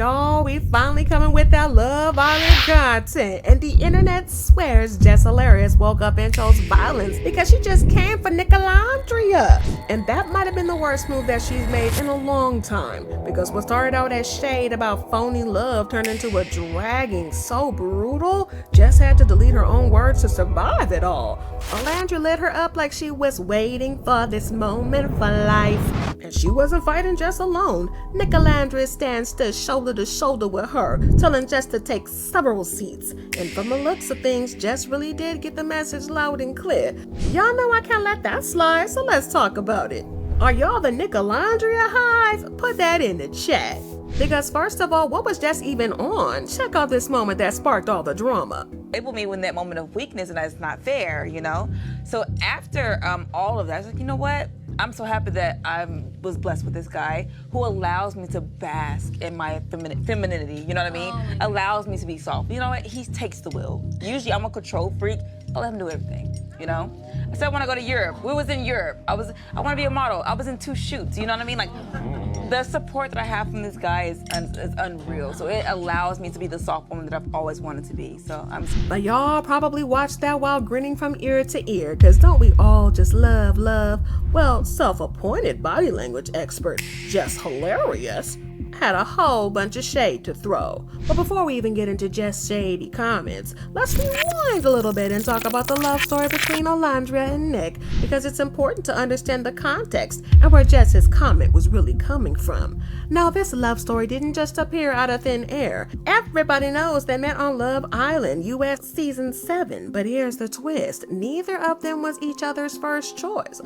Y'all, we finally coming with that Love Island content, and the internet swears Jess Hilarious woke up and chose violence because she just came for Nicolandria. And that might have been the worst move that she's made in a long time, because what started out as shade about phony love turned into a dragging so brutal, Jess had to delete her own words to survive it all. Olandria lit her up like she was waiting for this moment for life. And she wasn't fighting Jess alone. Nicolandria stands to shoulder with her, telling Jess to take several seats. And from the looks of things, Jess really did get the message loud and clear. Y'all know I can't let that slide, so let's talk about it. Are y'all the Nicolandria hive? Put that in the chat. Because first of all, what was Jess even on? Check out this moment that sparked all the drama. Label me when that moment of weakness, and that's not fair, you know? So after all of that, I was like, you know what? I'm so happy that I was blessed with this guy who allows me to bask in my femininity, you know what I mean? Allows me to be soft. You know what? He takes the wheel. Usually I'm a control freak. I let him do everything, you know? I said I want to go to Europe. We was in Europe. I want to be a model. I was in 2 shoots, you know what I mean? Like, the support that I have from this guy is unreal. So it allows me to be the soft woman that I've always wanted to be. So But y'all probably watched that while grinning from ear to ear, because don't we all just love, well, self-appointed body language expert Jess Hilarious had a whole bunch of shade to throw. But before we even get into Jess' shady comments, let's rewind a little bit and talk about the love story between Olandria and Nick, because it's important to understand the context and where Jess's comment was really coming from. Now, this love story didn't just appear out of thin air. Everybody knows they met on Love Island, US Season 7, but here's the twist. Neither of them was each other's first choice.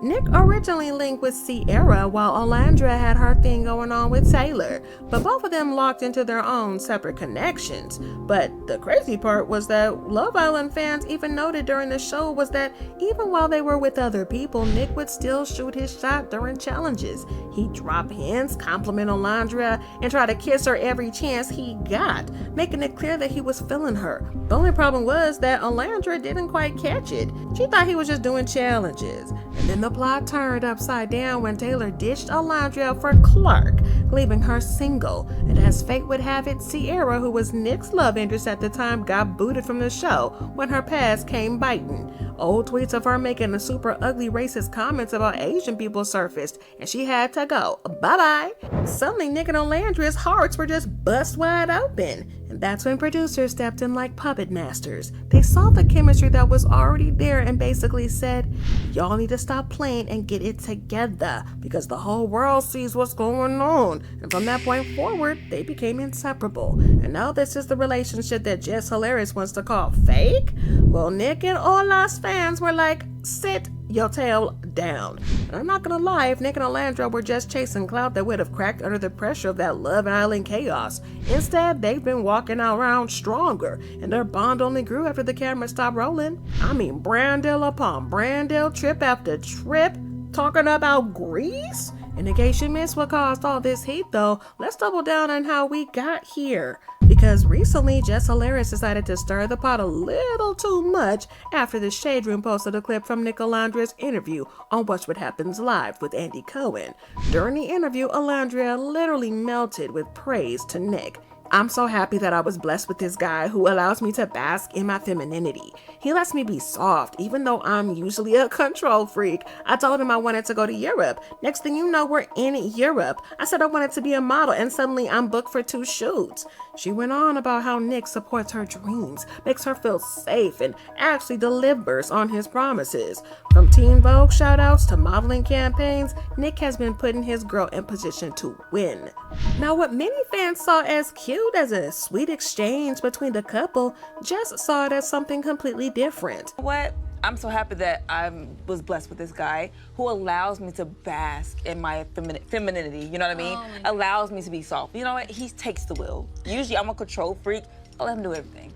Nick originally linked with Sierra while Olandria had her thing going on with Taylor, but both of them locked into their own separate connections. But the crazy part was that Love Island fans even noted during the show was that even while they were with other people, Nick would still shoot his shot during challenges. He'd drop hints, compliment Olandria, and try to kiss her every chance he got, making it clear that he was feeling her. The only problem was that Olandria didn't quite catch it. She thought he was just doing challenges. And then the plot turned upside down when Taylor ditched Olandria for Clark, leaving her single. And as fate would have it, Sierra, who was Nick's love interest at the time, got booted from the show when her past came biting. Old tweets of her making the super ugly racist comments about Asian people surfaced, and she had to go. Bye-bye. Suddenly, Nick and Olandria's hearts were just bust wide open. And that's when producers stepped in like puppet masters. They saw the chemistry that was already there and basically said, y'all need to stop playing and get it together, because the whole world sees what's going on. And from that point forward, they became inseparable. And now this is the relationship that Jess Hilarious wants to call fake? Well, Nick and all us fans were like, sit your tail down. And I'm not gonna lie, if Nick and Olandria were just chasing clout, they would have cracked under the pressure of that Love Island chaos. Instead, they've been walking around stronger, and their bond only grew after the camera stopped rolling. I mean, brand deal upon brand deal, trip after trip, talking about Greece? And in case you missed what caused all this heat though, let's double down on how we got here. Because recently, Jess Hilarious decided to stir the pot a little too much after the Shade Room posted a clip from Nicolandria's interview on Watch What Happens Live with Andy Cohen. During the interview, Olandria literally melted with praise to Nick. I'm so happy that I was blessed with this guy who allows me to bask in my femininity. He lets me be soft, even though I'm usually a control freak. I told him I wanted to go to Europe. Next thing you know, we're in Europe. I said I wanted to be a model, and suddenly I'm booked for 2 shoots. She went on about how Nick supports her dreams, makes her feel safe, and actually delivers on his promises. From Teen Vogue shoutouts to modeling campaigns, Nick has been putting his girl in position to win. Now, what many fans saw as cute as a sweet exchange between the couple, Jess saw it as something completely different. What? I'm so happy that I was blessed with this guy who allows me to bask in my femininity, you know what I mean? Allows me to be soft. You know what? He takes the wheel. Usually I'm a control freak. I let him do everything.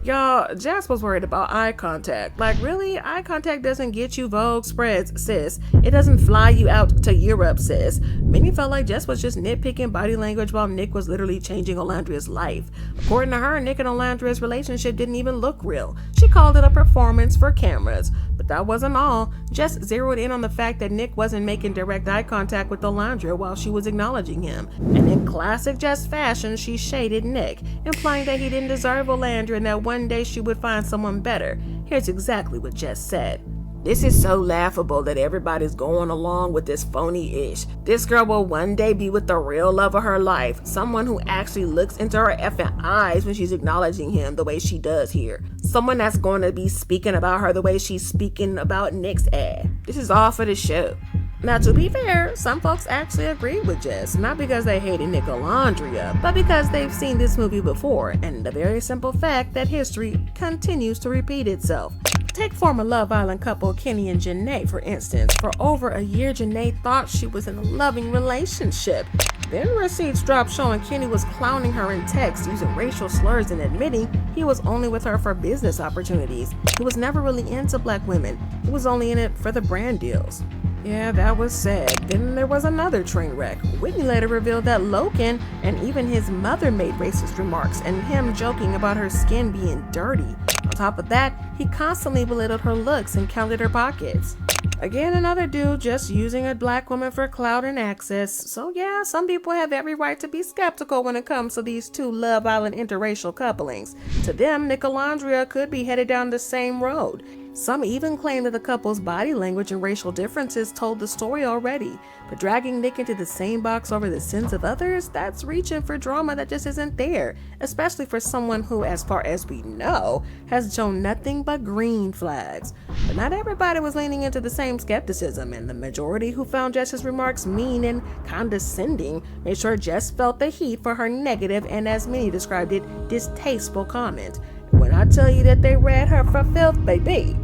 Y'all, Jess was worried about eye contact. Like, really? Eye contact doesn't get you Vogue spreads, sis. It doesn't fly you out to Europe, sis. Many felt like Jess was just nitpicking body language while Nick was literally changing Olandria's life. According to her, Nick and Olandria's relationship didn't even look real. She called it a performance for cameras. But that wasn't all. Jess zeroed in on the fact that Nick wasn't making direct eye contact with Olandria while she was acknowledging him. And in classic Jess fashion, she shaded Nick, implying that he didn't deserve Olandria and that one day she would find someone better. Here's exactly what Jess said. "This is so laughable that everybody's going along with this phony-ish. This girl will one day be with the real love of her life, someone who actually looks into her effing eyes when she's acknowledging him the way she does here. Someone that's going to be speaking about her the way she's speaking about Nick's ass. This is all for the show." Now, to be fair, some folks actually agreed with Jess, not because they hated Nicolandria, but because they've seen this movie before, and the very simple fact that history continues to repeat itself. Take former Love Island couple Kenny and Janae, for instance. For over a year, Janae thought she was in a loving relationship. Then receipts dropped showing Kenny was clowning her in text, using racial slurs and admitting he was only with her for business opportunities. He was never really into black women. He was only in it for the brand deals. Yeah, that was sad. Then there was another train wreck. Whitney later revealed that Logan and even his mother made racist remarks, and him joking about her skin being dirty. On top of that, he constantly belittled her looks and counted her pockets. Again, another dude just using a black woman for clout and access. So yeah, some people have every right to be skeptical when it comes to these two Love Island interracial couplings. To them, Nicolandria could be headed down the same road. Some even claim that the couple's body language and racial differences told the story already, but dragging Nick into the same box over the sins of others, that's reaching for drama that just isn't there, especially for someone who, as far as we know, has shown nothing but green flags. But not everybody was leaning into the same skepticism, and the majority who found Jess's remarks mean and condescending made sure Jess felt the heat for her negative and, as many described it, distasteful comment. When I tell you that they read her for filth, baby.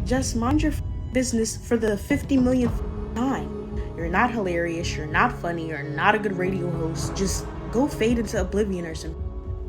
Just mind your business for the 50 millionth time. You're not hilarious, you're not funny, you're not a good radio host. Just go fade into oblivion or something.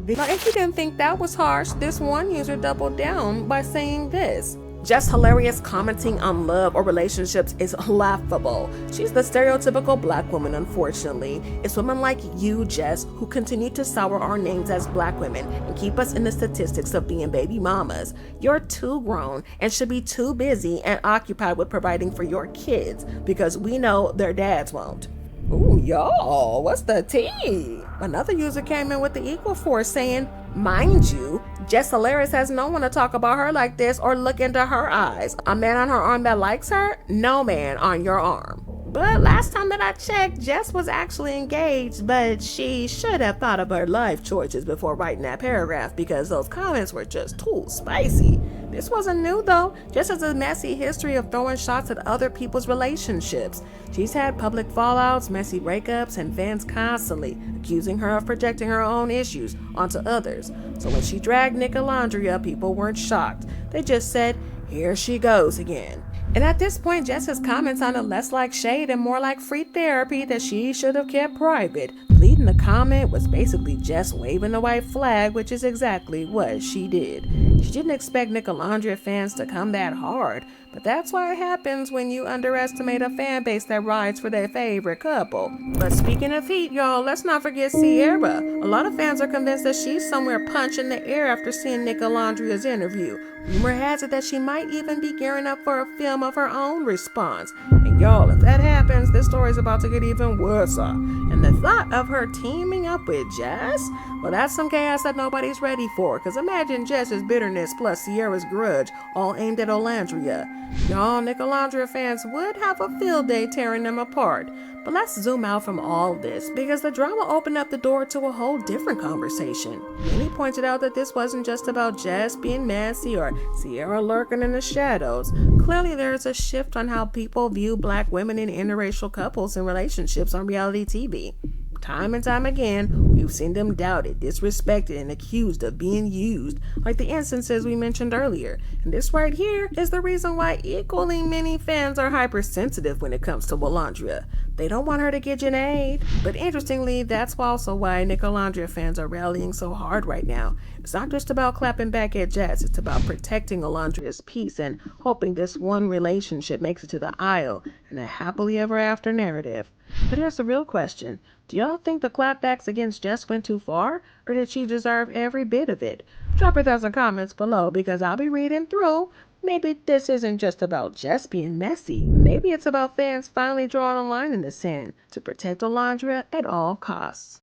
Now, if you didn't think that was harsh, this one user doubled down by saying this. Jess Hilarious commenting on love or relationships is laughable. She's the stereotypical black woman, unfortunately. It's women like you, Jess, who continue to sour our names as black women and keep us in the statistics of being baby mamas. You're too grown and should be too busy and occupied with providing for your kids because we know their dads won't. Ooh, y'all, what's the tea? Another user came in with the equal force saying, "Mind you, Jess Hilarious has no one to talk about her like this or look into her eyes. A man on her arm that likes her? No man on your arm." But last time that I checked, Jess was actually engaged, but she should have thought of her life choices before writing that paragraph because those comments were just too spicy. This wasn't new though. Jess has a messy history of throwing shots at other people's relationships. She's had public fallouts, messy breakups, and fans constantly accusing her of projecting her own issues onto others. So when she dragged Nicolandria, people weren't shocked. They just said, "Here she goes again." And at this point, Jess's comments sounded less like shade and more like free therapy that she should have kept private. Leading the comment was basically Jess waving the white flag, which is exactly what she did. She didn't expect Nicolandria fans to come that hard, but that's why it happens when you underestimate a fan base that rides for their favorite couple. But speaking of heat, y'all, let's not forget Sierra. A lot of fans are convinced that she's somewhere punching the air after seeing Nicolandria's interview. Rumor has it that she might even be gearing up for a film of her own response. And y'all, if that happens, this story's about to get even worse. And the thought of her teaming up with Jess? Well, that's some chaos that nobody's ready for. Because imagine Jess's bitterness plus Sierra's grudge all aimed at Olandria. Y'all, Nicolandria fans would have a field day tearing them apart. But let's zoom out from all this because the drama opened up the door to a whole different conversation. Many pointed out that this wasn't just about Jess being messy or Sierra lurking in the shadows. Clearly, there is a shift on how people view black women in interracial couples and relationships on reality TV. Time and time again, we've seen them doubted, disrespected, and accused of being used, like the instances we mentioned earlier. And this right here is the reason why equally many fans are hypersensitive when it comes to Olandria. They don't want her to get Janae. But interestingly, that's also why Nicolandria fans are rallying so hard right now. It's not just about clapping back at Jess, it's about protecting Olandria's peace and hoping this one relationship makes it to the aisle in a happily ever after narrative. But here's the real question. Do y'all think the clapbacks against Jess went too far, or did she deserve every bit of it? Drop your thoughts and comments below because I'll be reading through. Maybe this isn't just about Jess being messy. Maybe it's about fans finally drawing a line in the sand to protect Olandria at all costs.